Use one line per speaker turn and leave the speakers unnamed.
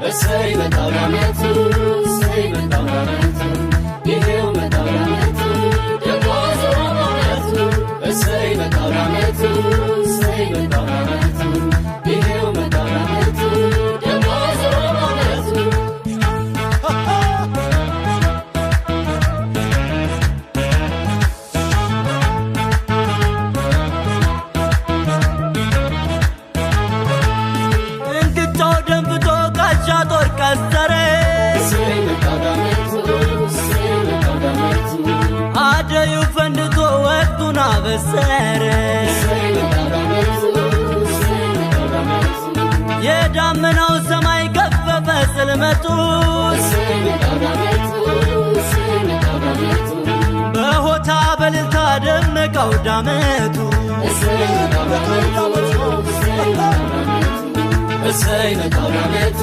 እሰይ መጣው ዓመቱ እሰይ መጣው ዓመቱ ይሄው መጣው ዓመቱ ደግሞ ዞሮ ዓመቱ እሰይ መጣው ዓመቱ እሰይ መጣው ዓመቱ ይሄው መጣው ዓመቱ ደግሞ ዞሮ ዓመቱ
አደዩ ፈንድቶ ወቅቱን አበሰረ የዳመናው ሰማይ ከፈፈ ጽልመቱ በሆታ በልልታ ደመቀው ዳመቱ
እሰይ መጣው ዓመቱ